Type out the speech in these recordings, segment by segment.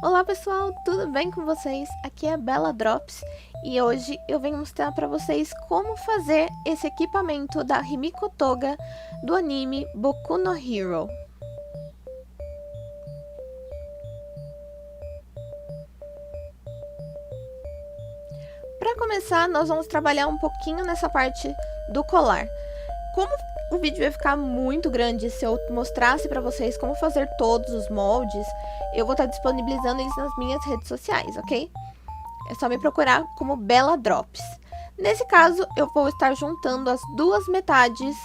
Olá pessoal, tudo bem com vocês? Aqui é a Bella Drops e hoje eu venho mostrar para vocês como fazer esse equipamento da Himiko Toga do anime Boku no Hero. Para começar, nós vamos trabalhar um pouquinho nessa parte do colar. Como o vídeo vai ficar muito grande se eu mostrasse para vocês como fazer todos os moldes, eu vou estar disponibilizando eles nas minhas redes sociais, ok? É só me procurar como Bella Drops. Nesse caso, eu vou estar juntando as duas metades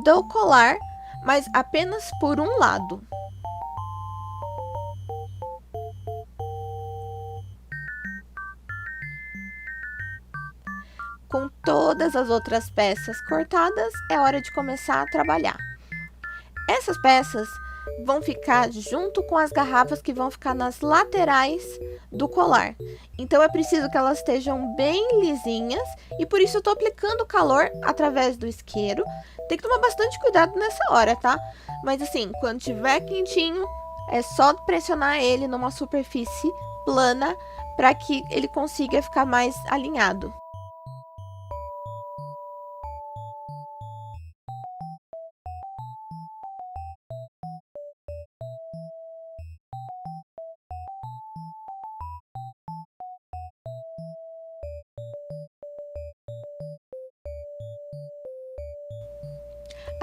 do colar, mas apenas por um lado. Com todas as outras peças cortadas, é hora de começar a trabalhar. Essas peças vão ficar junto com as garrafas que vão ficar nas laterais do colar. Então é preciso que elas estejam bem lisinhas e por isso eu tô aplicando calor através do isqueiro. Tem que tomar bastante cuidado nessa hora, tá? Mas assim, quando tiver quentinho, é só pressionar ele numa superfície plana para que ele consiga ficar mais alinhado.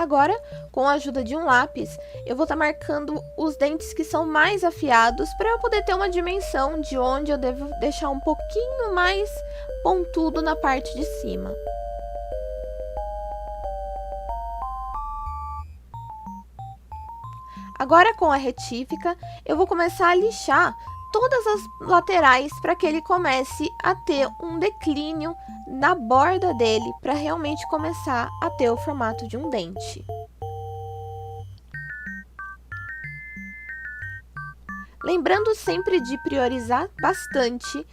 Agora, com a ajuda de um lápis, eu vou estar marcando os dentes que são mais afiados para eu poder ter uma dimensão de onde eu devo deixar um pouquinho mais pontudo na parte de cima. Agora, com a retífica, eu vou começar a lixar todas as laterais para que ele comece a ter um declínio na borda dele, para realmente começar a ter o formato de um dente. Lembrando sempre de priorizar bastante,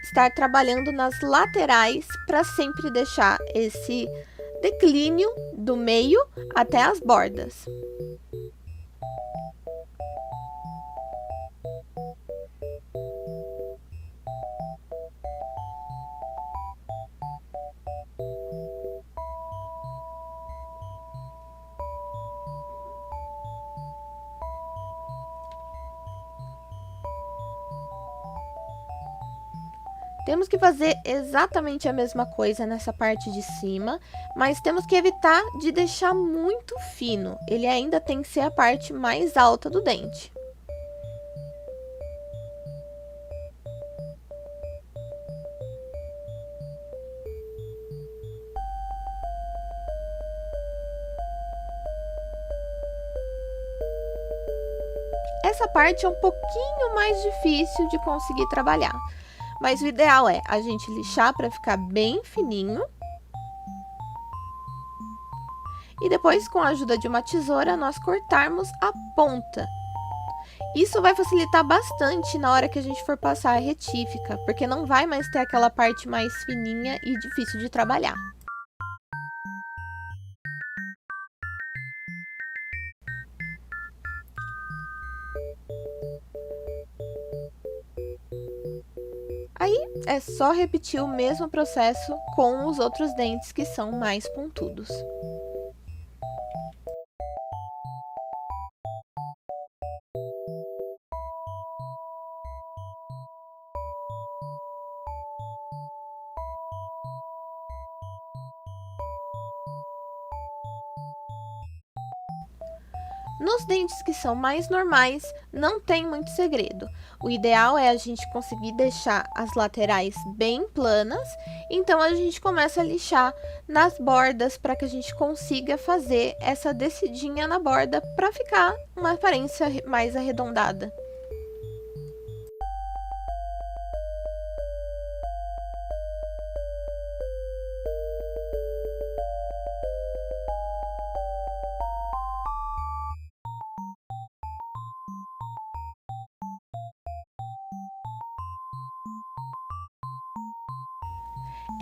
estar trabalhando nas laterais para sempre deixar esse declínio do meio até as bordas. Temos que fazer exatamente a mesma coisa nessa parte de cima, mas temos que evitar de deixar muito fino. Ele ainda tem que ser a parte mais alta do dente. Essa parte é um pouquinho mais difícil de conseguir trabalhar. Mas o ideal é a gente lixar para ficar bem fininho. E depois, com a ajuda de uma tesoura, nós cortarmos a ponta. Isso vai facilitar bastante na hora que a gente for passar a retífica, porque não vai mais ter aquela parte mais fininha e difícil de trabalhar. Aí é só repetir o mesmo processo com os outros dentes que são mais pontudos. Nos dentes que são mais normais, não tem muito segredo. O ideal é a gente conseguir deixar as laterais bem planas, então a gente começa a lixar nas bordas para que a gente consiga fazer essa descidinha na borda para ficar uma aparência mais arredondada.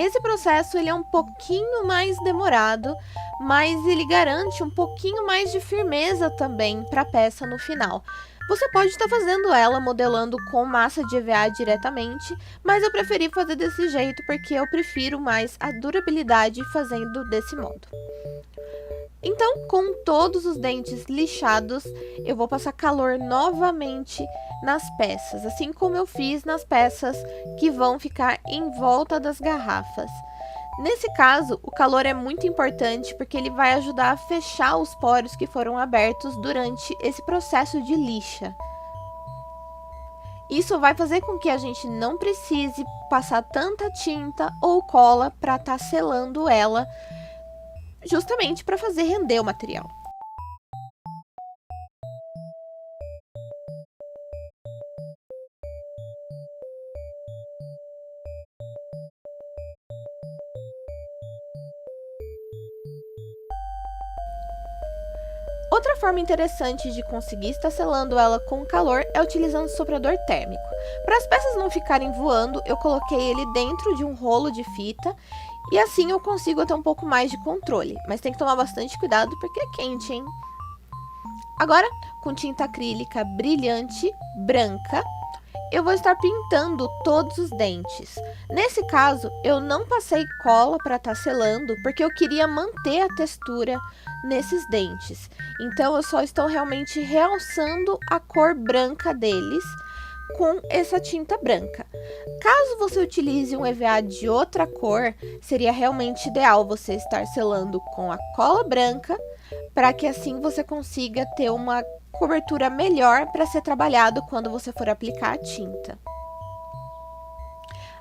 Esse processo ele é um pouquinho mais demorado, mas ele garante um pouquinho mais de firmeza também para a peça no final. Você pode estar fazendo ela modelando com massa de EVA diretamente, mas eu preferi fazer desse jeito porque eu prefiro mais a durabilidade fazendo desse modo. Então, com todos os dentes lixados, eu vou passar calor novamente nas peças, assim como eu fiz nas peças que vão ficar em volta das garrafas. Nesse caso, o calor é muito importante porque ele vai ajudar a fechar os poros que foram abertos durante esse processo de lixa. Isso vai fazer com que a gente não precise passar tanta tinta ou cola para estar selando ela, justamente para fazer render o material. Outra forma interessante de conseguir estar selando ela com calor é utilizando soprador térmico. Para as peças não ficarem voando, eu coloquei ele dentro de um rolo de fita e assim eu consigo ter um pouco mais de controle. Mas tem que tomar bastante cuidado porque é quente, hein? Agora, com tinta acrílica brilhante, branca, eu vou estar pintando todos os dentes. Nesse caso, eu não passei cola para estar selando, porque eu queria manter a textura nesses dentes. Então, eu só estou realmente realçando a cor branca deles com essa tinta branca. Caso você utilize um EVA de outra cor, seria realmente ideal você estar selando com a cola branca, para que assim você consiga ter uma cobertura melhor para ser trabalhado quando você for aplicar a tinta.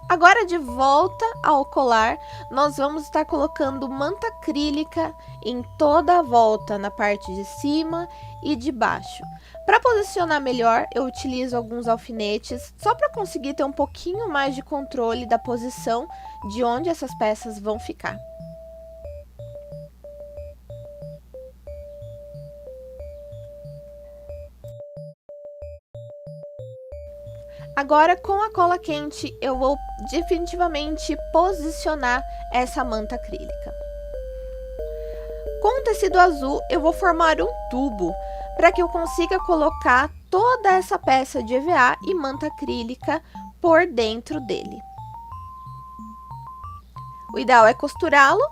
Agora, de volta ao colar, nós vamos estar colocando manta acrílica em toda a volta, na parte de cima e de baixo. Para posicionar melhor, eu utilizo alguns alfinetes, só para conseguir ter um pouquinho mais de controle da posição de onde essas peças vão ficar. Agora, com a cola quente, eu vou definitivamente posicionar essa manta acrílica. Com o tecido azul, eu vou formar um tubo para que eu consiga colocar toda essa peça de EVA e manta acrílica por dentro dele. O ideal é costurá-lo,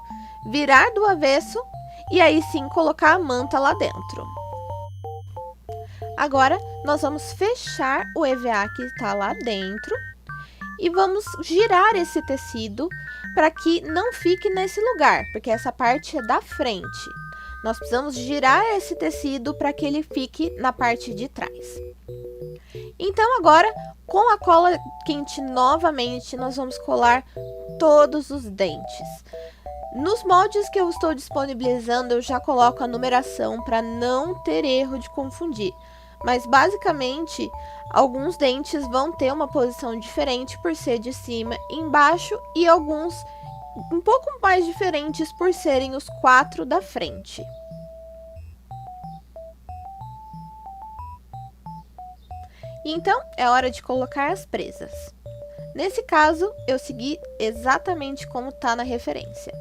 virar do avesso e aí sim colocar a manta lá dentro. Agora, nós vamos fechar o EVA que está lá dentro e vamos girar esse tecido para que não fique nesse lugar, porque essa parte é da frente. Nós precisamos girar esse tecido para que ele fique na parte de trás. Então, agora, com a cola quente novamente, nós vamos colar todos os dentes. Nos moldes que eu estou disponibilizando, eu já coloco a numeração para não ter erro de confundir. Mas basicamente, alguns dentes vão ter uma posição diferente por ser de cima e embaixo e alguns um pouco mais diferentes por serem os 4 da frente. Então, é hora de colocar as presas. Nesse caso, eu segui exatamente como está na referência.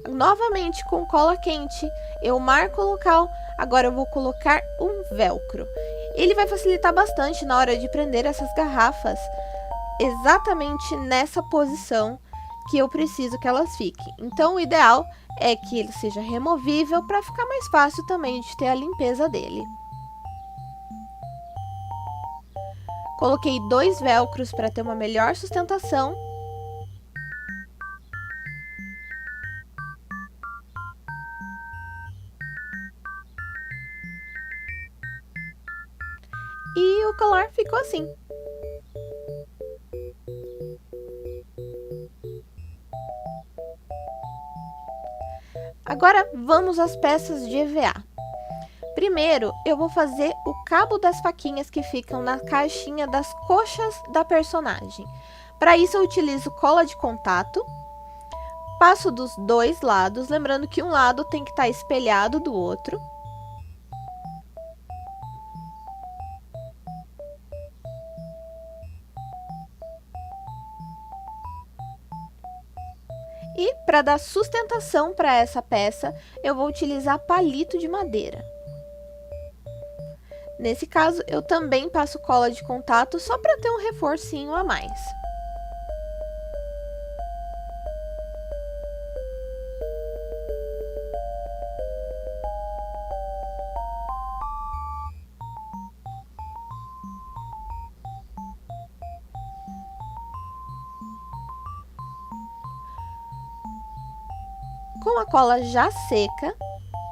Novamente com cola quente, eu marco o local, agora eu vou colocar um velcro. Ele vai facilitar bastante na hora de prender essas garrafas, exatamente nessa posição que eu preciso que elas fiquem. Então o ideal é que ele seja removível para ficar mais fácil também de ter a limpeza dele. Coloquei 2 velcros para ter uma melhor sustentação. E o colar ficou assim. Agora vamos às peças de EVA. Primeiro, eu vou fazer o cabo das faquinhas que ficam na caixinha das coxas da personagem. Para isso eu utilizo cola de contato, passo dos 2 lados, lembrando que um lado tem que estar espelhado do outro. E para dar sustentação para essa peça, eu vou utilizar palito de madeira. Nesse caso, eu também passo cola de contato só para ter um reforcinho a mais. Com a cola já seca,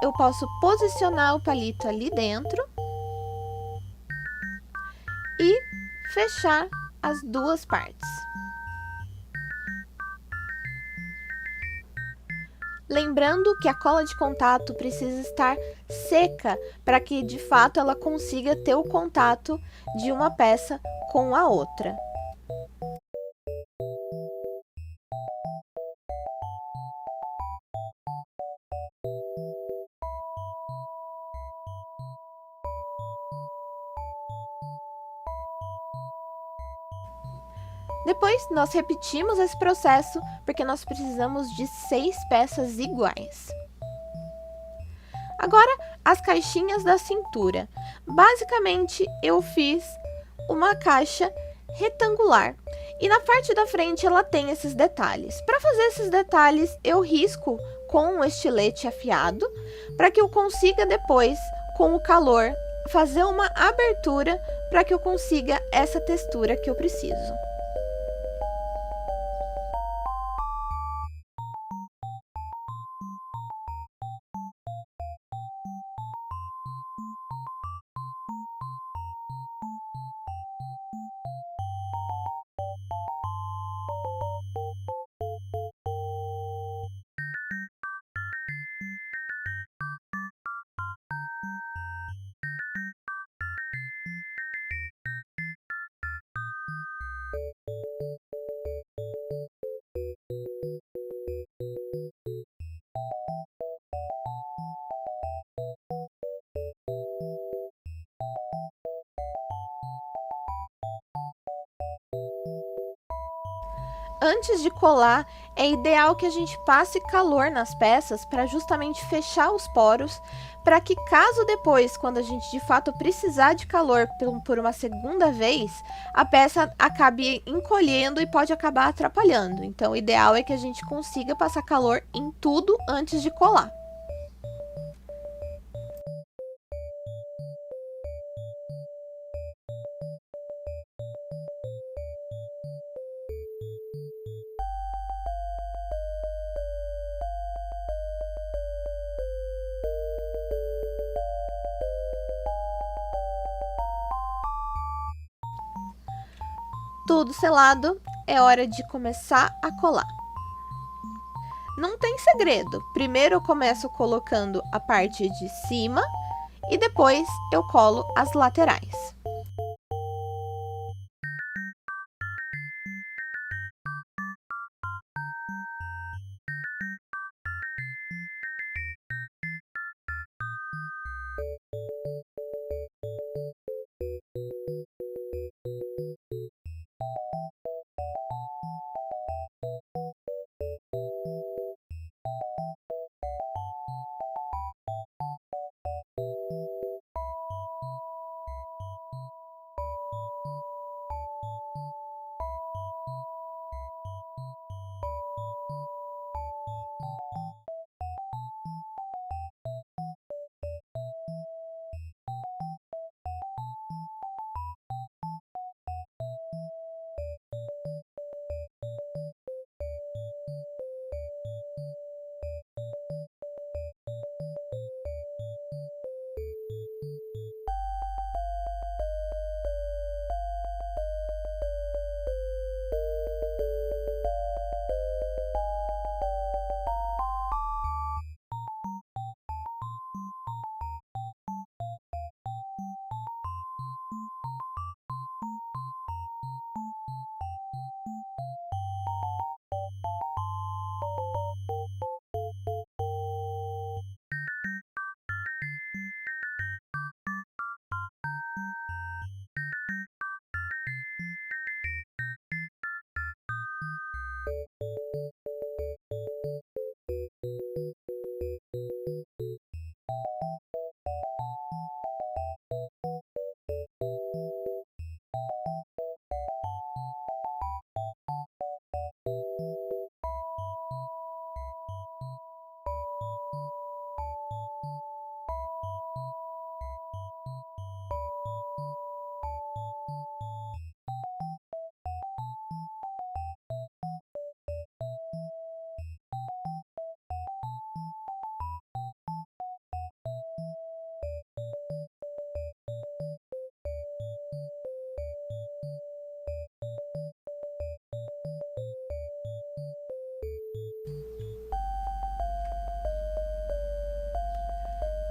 eu posso posicionar o palito ali dentro e fechar as duas partes. Lembrando que a cola de contato precisa estar seca para que de fato ela consiga ter o contato de uma peça com a outra. Depois, nós repetimos esse processo porque nós precisamos de 6 peças iguais. Agora, as caixinhas da cintura. Basicamente, eu fiz uma caixa retangular e na parte da frente ela tem esses detalhes. Para fazer esses detalhes, eu risco com um estilete afiado para que eu consiga depois, com o calor, fazer uma abertura para que eu consiga essa textura que eu preciso. Antes de colar, é ideal que a gente passe calor nas peças para justamente fechar os poros, para que caso depois, quando a gente de fato precisar de calor por uma segunda vez, a peça acabe encolhendo e pode acabar atrapalhando. Então, o ideal é que a gente consiga passar calor em tudo antes de colar. Tudo selado, é hora de começar a colar. Não tem segredo, primeiro eu começo colocando a parte de cima e depois eu colo as laterais.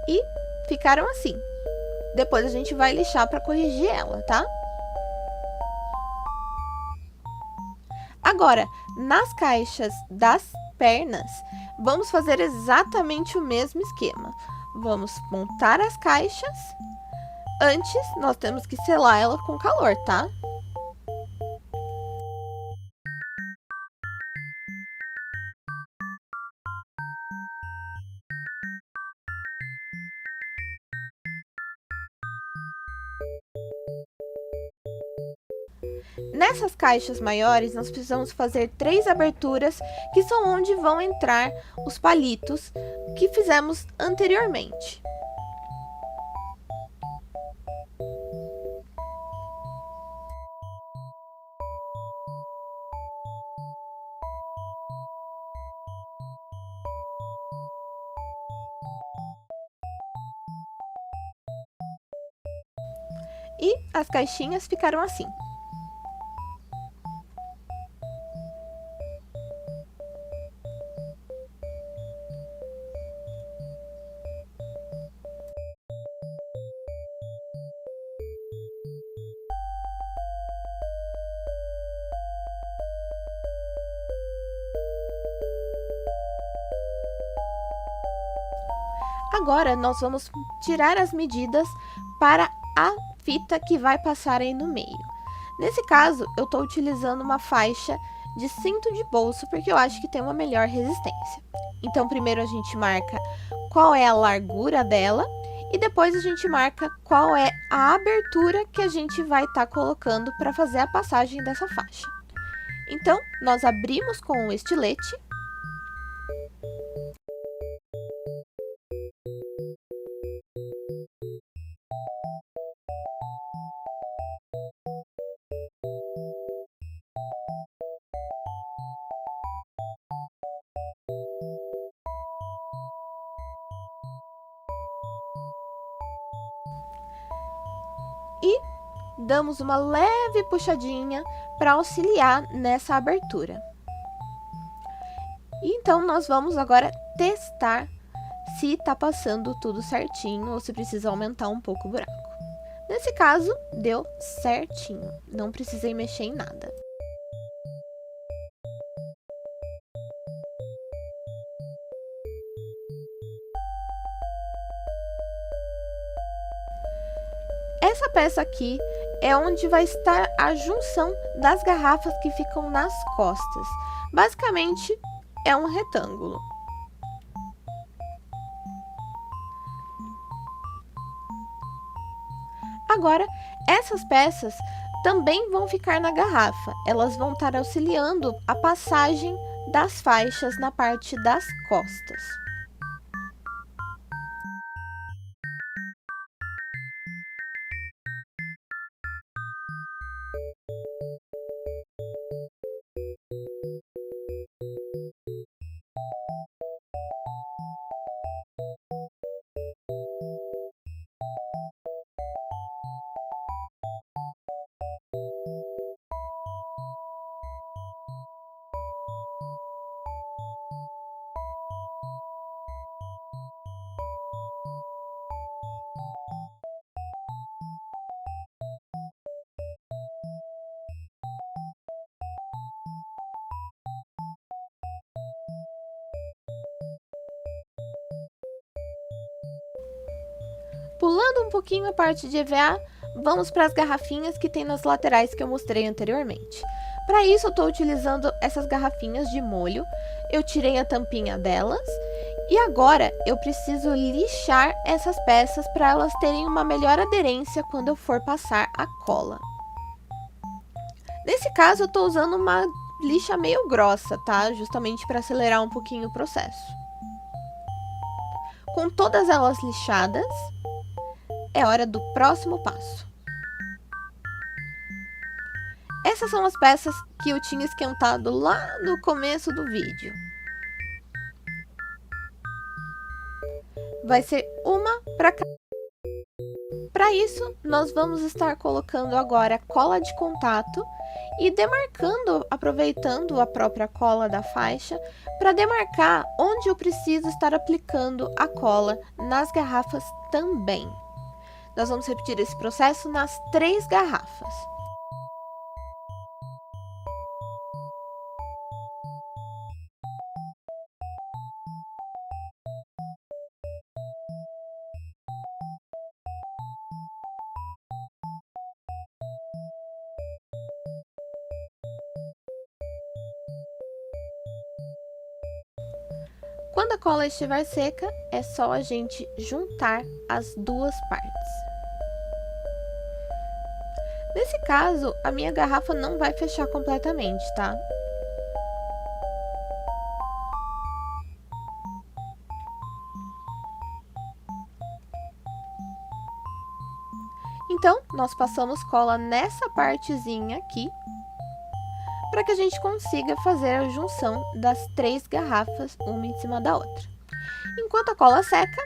E ficaram assim. Depois a gente vai lixar para corrigir ela, tá? Agora, nas caixas das pernas, vamos fazer exatamente o mesmo esquema. Vamos montar as caixas. Antes, nós temos que selar ela com calor, tá? Nessas caixas maiores, nós precisamos fazer 3 aberturas, que são onde vão entrar os palitos que fizemos anteriormente. E as caixinhas ficaram assim. Agora, nós vamos tirar as medidas para a fita que vai passar aí no meio. Nesse caso, eu estou utilizando uma faixa de cinto de bolso, porque eu acho que tem uma melhor resistência. Então, primeiro a gente marca qual é a largura dela, e depois a gente marca qual é a abertura que a gente vai estar colocando para fazer a passagem dessa faixa. Então, nós abrimos com o estilete. E damos uma leve puxadinha para auxiliar nessa abertura. Então, nós vamos agora testar se está passando tudo certinho ou se precisa aumentar um pouco o buraco. Nesse caso, deu certinho, não precisei mexer em nada. Essa peça aqui é onde vai estar a junção das garrafas que ficam nas costas. Basicamente, é um retângulo. Agora, essas peças também vão ficar na garrafa. Elas vão estar auxiliando a passagem das faixas na parte das costas. Pulando um pouquinho a parte de EVA, vamos para as garrafinhas que tem nas laterais que eu mostrei anteriormente. Para isso, eu estou utilizando essas garrafinhas de molho. Eu tirei a tampinha delas e agora eu preciso lixar essas peças para elas terem uma melhor aderência quando eu for passar a cola. Nesse caso, eu estou usando uma lixa meio grossa, tá? Justamente para acelerar um pouquinho o processo. Com todas elas lixadas, é hora do próximo passo. Essas são as peças que eu tinha esquentado lá no começo do vídeo. Vai ser uma para Para isso, nós vamos estar colocando agora cola de contato e demarcando, aproveitando a própria cola da faixa, para demarcar onde eu preciso estar aplicando a cola nas garrafas também. Nós vamos repetir esse processo nas 3 garrafas. Quando a cola estiver seca, é só a gente juntar as 2 partes. Nesse caso, a minha garrafa não vai fechar completamente, tá? Então, nós passamos cola nessa partezinha aqui, para que a gente consiga fazer a junção das 3 garrafas, uma em cima da outra. Enquanto a cola seca,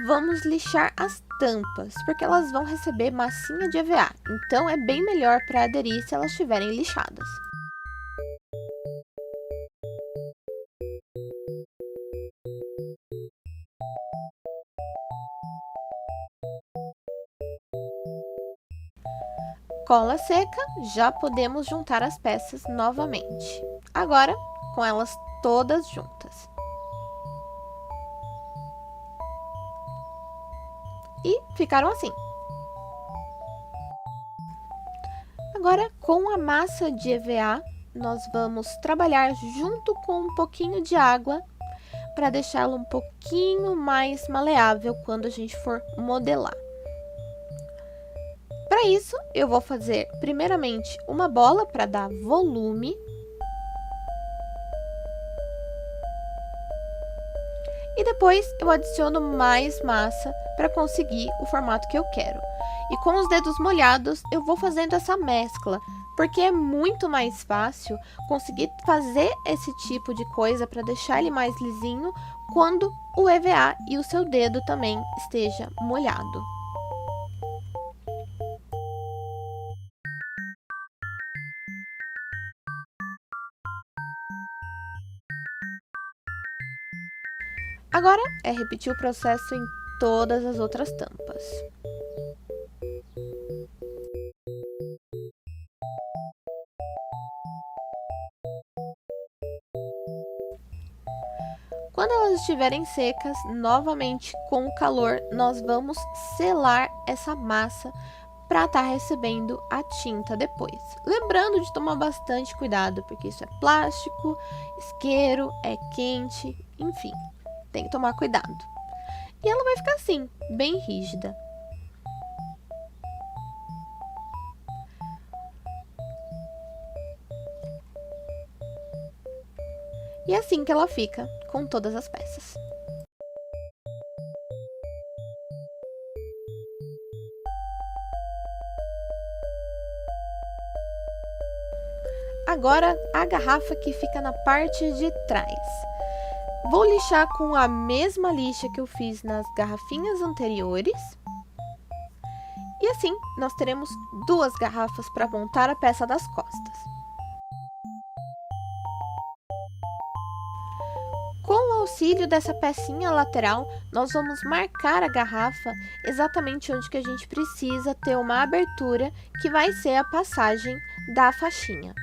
vamos lixar as tampas, porque elas vão receber massinha de EVA, então é bem melhor para aderir se elas estiverem lixadas. Cola seca, já podemos juntar as peças novamente. Agora, com elas todas juntas. E ficaram assim. Agora, com a massa de EVA, nós vamos trabalhar junto com um pouquinho de água para deixá-la um pouquinho mais maleável quando a gente for modelar. Para isso, eu vou fazer primeiramente uma bola para dar volume. E depois eu adiciono mais massa para conseguir o formato que eu quero. E com os dedos molhados eu vou fazendo essa mescla, porque é muito mais fácil conseguir fazer esse tipo de coisa para deixar ele mais lisinho quando o EVA e o seu dedo também esteja molhado. Agora é repetir o processo em todas as outras tampas. Quando elas estiverem secas, novamente com o calor, nós vamos selar essa massa para estar recebendo a tinta depois. Lembrando de tomar bastante cuidado, porque isso é plástico, isqueiro, é quente, enfim, tem que tomar cuidado. E ela vai ficar assim, bem rígida. E é assim que ela fica com todas as peças. Agora, a garrafa que fica na parte de trás. Vou lixar com a mesma lixa que eu fiz nas garrafinhas anteriores. E assim, nós teremos 2 garrafas para montar a peça das costas. Com o auxílio dessa pecinha lateral, nós vamos marcar a garrafa exatamente onde que a gente precisa ter uma abertura, que vai ser a passagem da faixinha.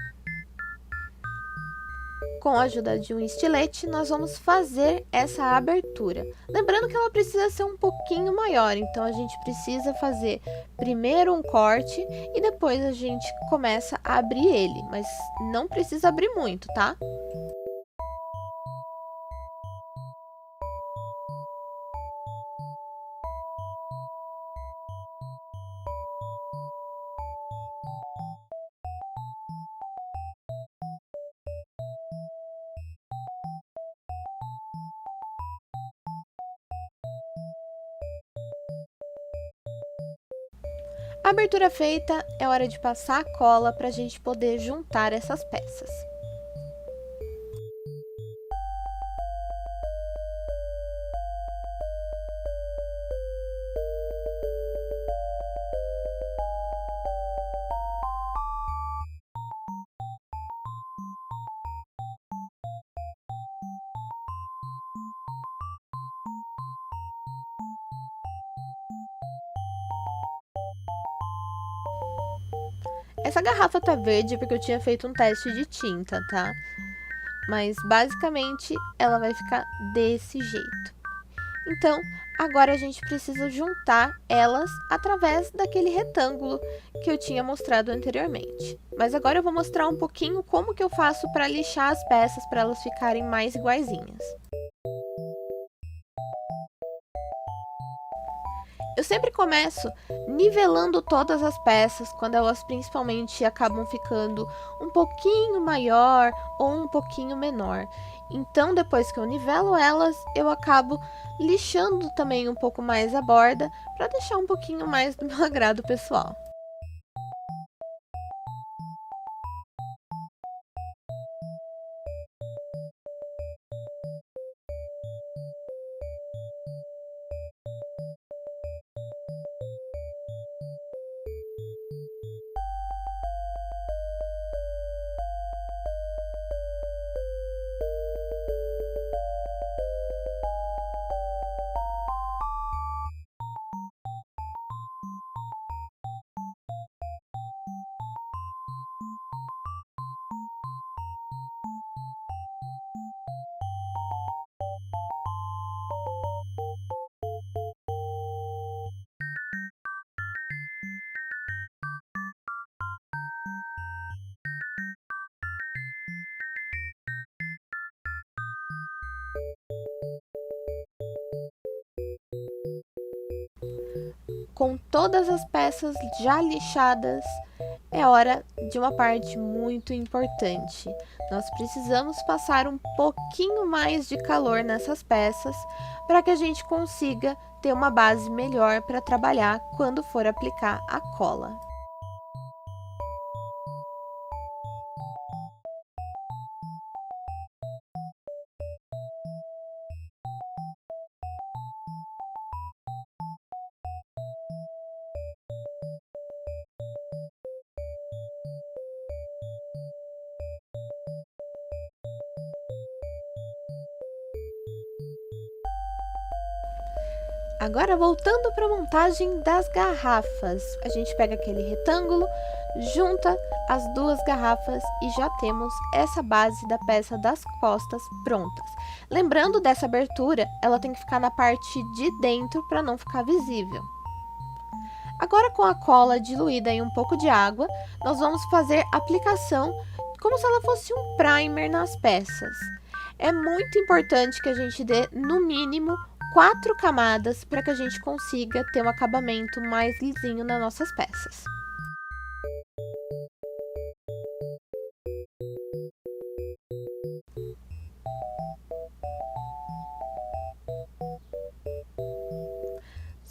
Com a ajuda de um estilete, nós vamos fazer essa abertura. Lembrando que ela precisa ser um pouquinho maior, então a gente precisa fazer primeiro um corte e depois a gente começa a abrir ele, mas não precisa abrir muito, tá? A abertura feita, é hora de passar a cola para a gente poder juntar essas peças. Essa garrafa tá verde porque eu tinha feito um teste de tinta, tá? Mas basicamente ela vai ficar desse jeito. Então, agora a gente precisa juntar elas através daquele retângulo que eu tinha mostrado anteriormente. Mas agora eu vou mostrar um pouquinho como que eu faço para lixar as peças para elas ficarem mais iguaizinhas. Eu sempre começo nivelando todas as peças quando elas principalmente acabam ficando um pouquinho maior ou um pouquinho menor. Então, depois que eu nivelo elas, eu acabo lixando também um pouco mais a borda para deixar um pouquinho mais do meu agrado pessoal. Com todas as peças já lixadas, é hora de uma parte muito importante. Nós precisamos passar um pouquinho mais de calor nessas peças para que a gente consiga ter uma base melhor para trabalhar quando for aplicar a cola. Agora voltando para a montagem das garrafas, a gente pega aquele retângulo, junta as duas garrafas e já temos essa base da peça das costas prontas. Lembrando dessa abertura, ela tem que ficar na parte de dentro para não ficar visível. Agora com a cola diluída em um pouco de água, nós vamos fazer a aplicação como se ela fosse um primer nas peças. É muito importante que a gente dê no mínimo 4 camadas para que a gente consiga ter um acabamento mais lisinho nas nossas peças.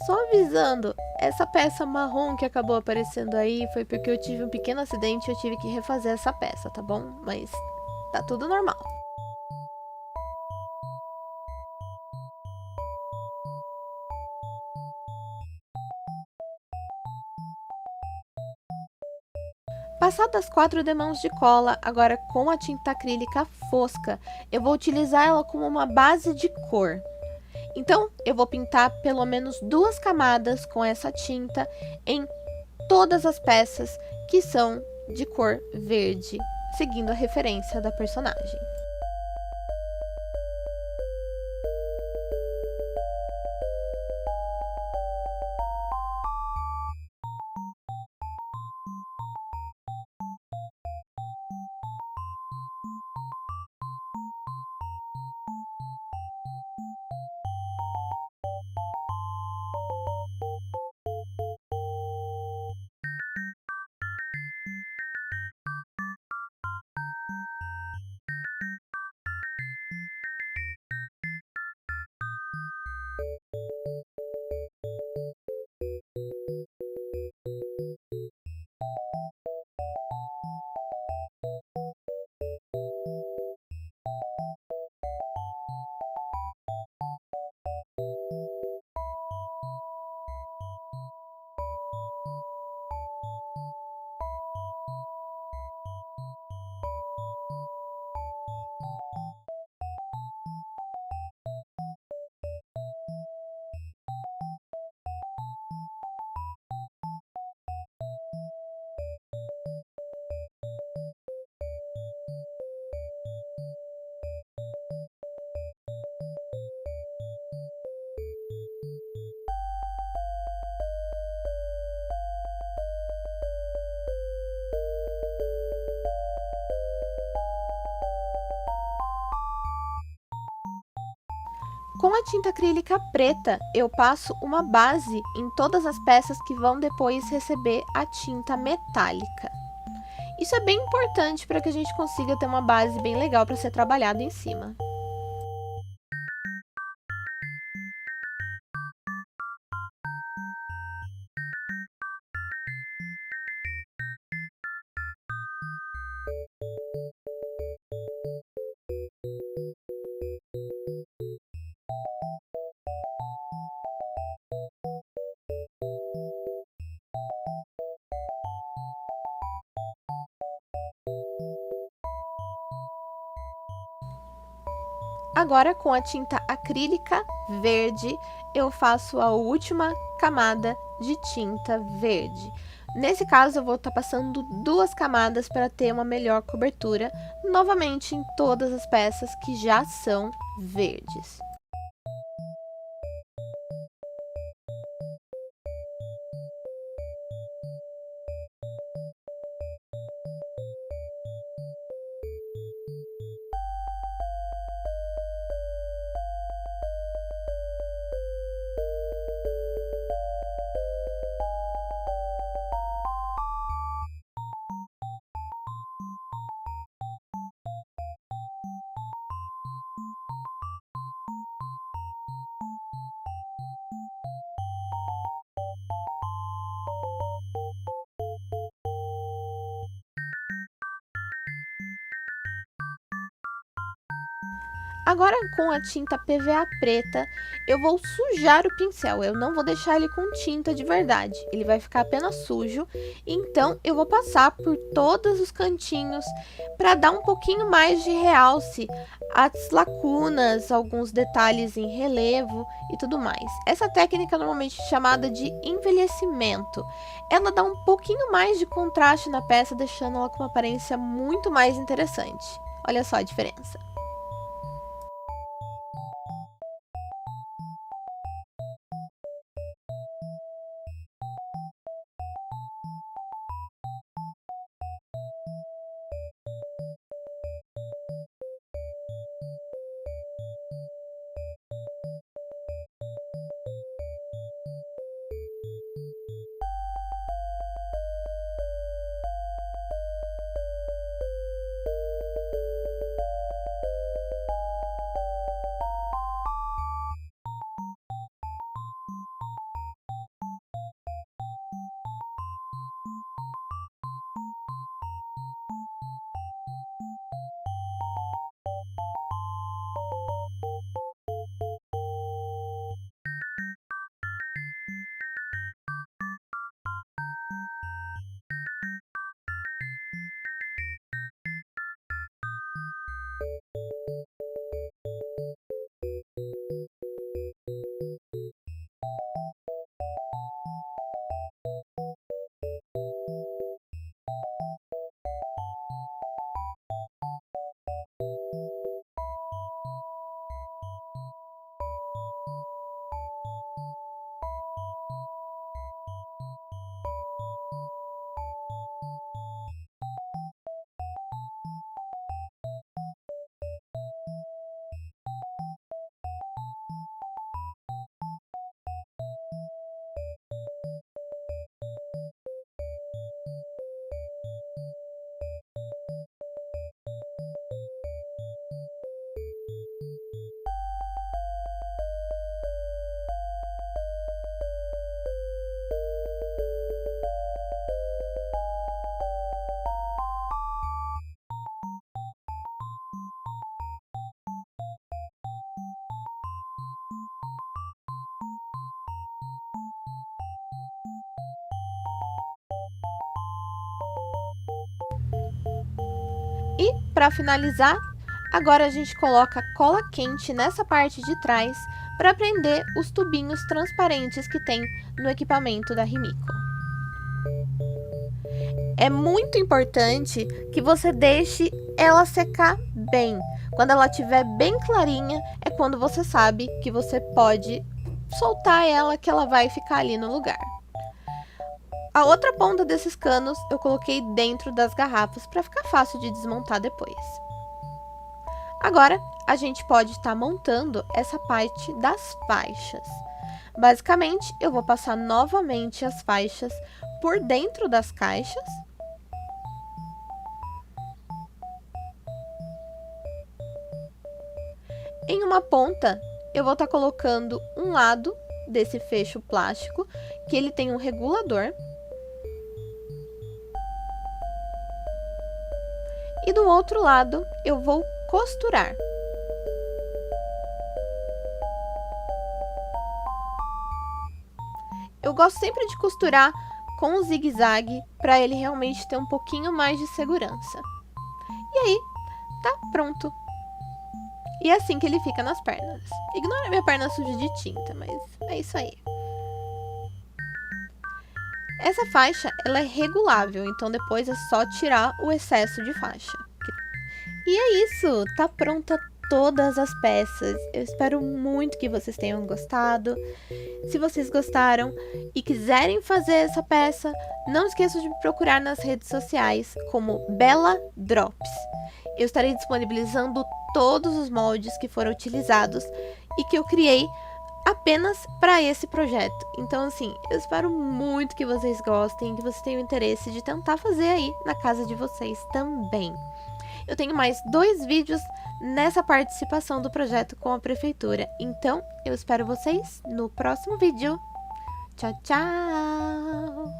Só avisando, essa peça marrom que acabou aparecendo aí foi porque eu tive um pequeno acidente e eu tive que refazer essa peça, tá bom? Mas tá tudo normal. Passadas as 4 demãos de cola, agora com a tinta acrílica fosca, eu vou utilizar ela como uma base de cor. Então, eu vou pintar pelo menos 2 camadas com essa tinta em todas as peças que são de cor verde, seguindo a referência da personagem. Com a tinta acrílica preta, eu passo uma base em todas as peças que vão depois receber a tinta metálica. Isso é bem importante para que a gente consiga ter uma base bem legal para ser trabalhado em cima. Agora, com a tinta acrílica verde, eu faço a última camada de tinta verde. Nesse caso, eu vou estar passando 2 camadas para ter uma melhor cobertura, novamente em todas as peças que já são verdes. Agora, com a tinta PVA preta, eu vou sujar o pincel. Eu não vou deixar ele com tinta de verdade. Ele vai ficar apenas sujo. Então, eu vou passar por todos os cantinhos para dar um pouquinho mais de realce às lacunas, alguns detalhes em relevo e tudo mais. Essa técnica é normalmente chamada de envelhecimento. Ela dá um pouquinho mais de contraste na peça, deixando ela com uma aparência muito mais interessante. Olha só a diferença. E, para finalizar, agora a gente coloca cola quente nessa parte de trás para prender os tubinhos transparentes que tem no equipamento da Rimiko. É muito importante que você deixe ela secar bem. Quando ela estiver bem clarinha, é quando você sabe que você pode soltar ela, que ela vai ficar ali no lugar. A outra ponta desses canos eu coloquei dentro das garrafas para ficar fácil de desmontar depois. Agora, a gente pode estar montando essa parte das faixas. Basicamente, eu vou passar novamente as faixas por dentro das caixas. Em uma ponta, eu vou estar colocando um lado desse fecho plástico, que ele tem um regulador. E do outro lado, eu vou costurar. Eu gosto sempre de costurar com o zigue-zague para ele realmente ter um pouquinho mais de segurança. E aí, tá pronto. E é assim que ele fica nas pernas. Ignora minha perna suja de tinta, mas é isso aí. Essa faixa, ela é regulável, então depois é só tirar o excesso de faixa. E é isso, tá pronta todas as peças. Eu espero muito que vocês tenham gostado. Se vocês gostaram e quiserem fazer essa peça, não esqueçam de me procurar nas redes sociais como Bella Drops. Eu estarei disponibilizando todos os moldes que foram utilizados e que eu criei apenas para esse projeto. Então, assim, eu espero muito que vocês gostem, que vocês tenham interesse de tentar fazer aí na casa de vocês também. Eu tenho mais 2 vídeos nessa participação do projeto com a prefeitura. Então, eu espero vocês no próximo vídeo. Tchau, tchau!